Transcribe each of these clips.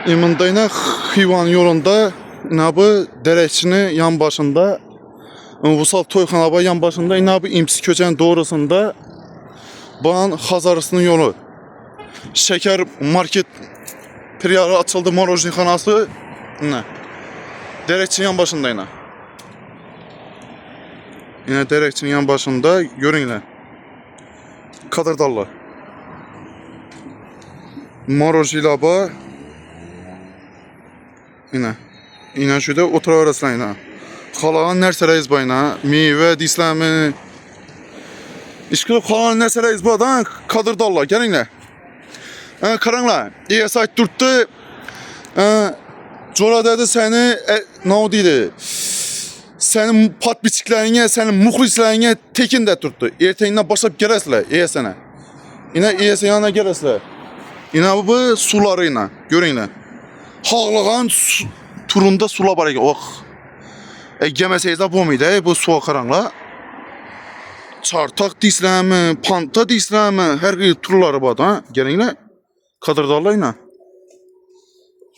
İmində yine Xivan yolunda, yine bu Dərekçinin yan başında, Vusal Toyxanaba yan başında, yine bu İmsi Köçənin doğrusunda, Bağın Xazarısının yolu. Şeker market priyarı açıldı, morojni xanası. Yine. Dərekçinin yan başında yine. Yine Dərekçinin yan başında, görün yine. Kadırdallar. Morojilaba. Yine. Yine şurada otur arasına yine. Xalağın nersəreyiz bu yine. Meyve, disləmi. İşkilib xalağın nersəreyiz bu adam. Kadırdallar. Gelin yine. Karanlar. İyi sayt durttu. Cora dedi seni, ne o dedi. Senin pat biçiklerine, senin muhlislerine tekin de tuttu. Erteğinden başlayıp gelesler. İyi sene. Yine iyi sene yanına gelesler. Yine bu suları yine. Görün yine. Hağlığın turunda sula var. Oh. Gemeseyiz de bu muydu? Bu su akaranla. Çartak disləmi, panta disləmi, her bir turları var da. Gelin yine. Kadırdarlar yine.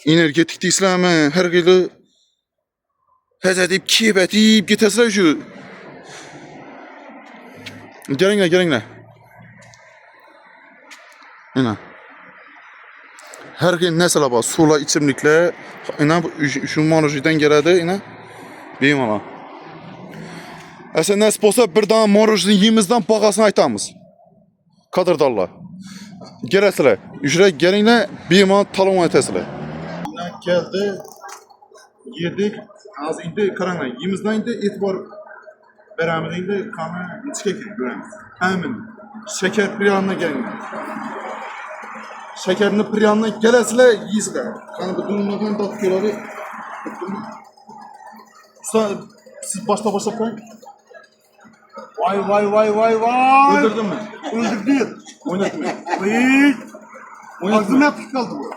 Energetik disləmi, her bir həzə deyib, kibət deyib, getəsirək şu. Gəlin yine. Yine. Her gün nəsələ var, sula, içimliklə, yine şu marojiden gələdi, yine. Beyim ala. Əsən nəsib olsa, bir dana marojinin yemizdən bağasını aytamız. Kadırdarlar. Gələsirək. Üşürək gəlin yine, beyim ala talon aytəsirək. Geldi. Yedik. Az indi karanlık. Yemizden indi etibar beraber indi kanı çıkıyor göremiz. Hemen şeker priyanına gelin. Şekerini priyanına gelesile yiyizler. Kanı bu durumlardan da tutuyorlar. Usta siz başta koyun. Vay. Öldürdün mü? Öldürdü. Oynatma. Vay. Ağzına yapış kaldı bu.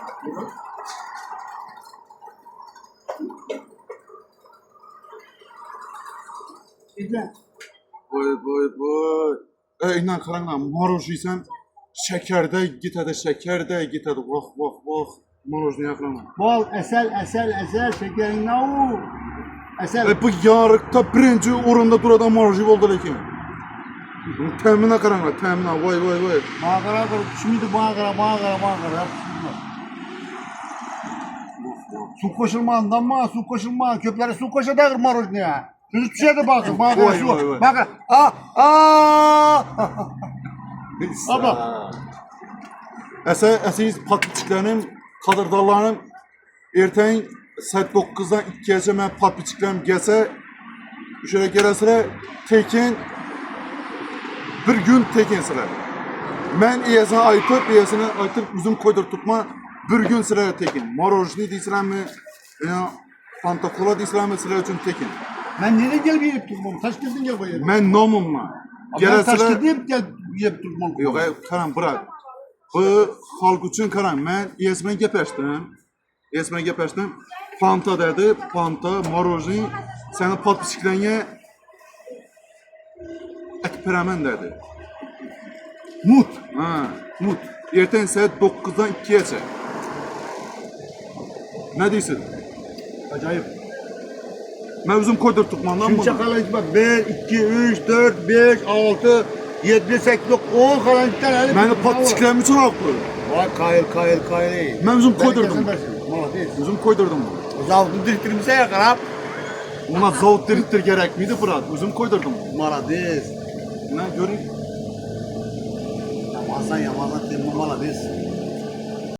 Vay. İnan karanlık. Marojiysen şekerde git hadi. Vah. Marojini yaklanma. Bal, esel, şekerin navu. Esel. Bu yarıkta birinci oranda duradan maroji oldu lekin. Temine karanlık, temine. Vay. Mağara, şimdi mağara. Su koşulmağından mı? Su koşulmağın. Köplere su koşadır marojniye. Çocuk düşerdi bakın. Mağara su. Vay. Bakın. Abla. Esiz patlıçıklarım, kadırdarlarım erteğin saat 9'dan 2'ye mən patlıçıklarım gelse şöyle gelesine tekin bir gün tekin sıra. Ben iyesine aytıp üzüm koydur tutma bir gün sıra tekin. Marojni deyirəm mi? Fanta kola deyirəm mi sıra için tekin. Ben nereye gel bir yiyip durmam? Taş girdin gel buraya. Ben nomumla. Ben taş girdin gel yiyip durmam. Yok karan bırak. Bu halk için karan. Ben iyesine gepeştim. Fanta dedi. Fanta, marojni. Senin patlıçıklarına etperemen dedi. Mut. Mut. Erten saat 9'dan 2'ye çek. Ne diyorsun? Acayip. Ben üzüm koydur tutmandan Şimdi çakalayız bak 1, 2, 3, 4, 5, 6, 7, 8, 9, 10 kalanlıklar. Ben patlıçıklarım için haklı. Vay kayıl. Ben üzüm koydurdum. Malades. Üzüm koydurdum. Zavdın diriktirimize yakarap. Ona zavut dirittir gerek miydi Fırat? Üzüm koydurdum. Malades. Ne göreyim? Yamazdan temma malades.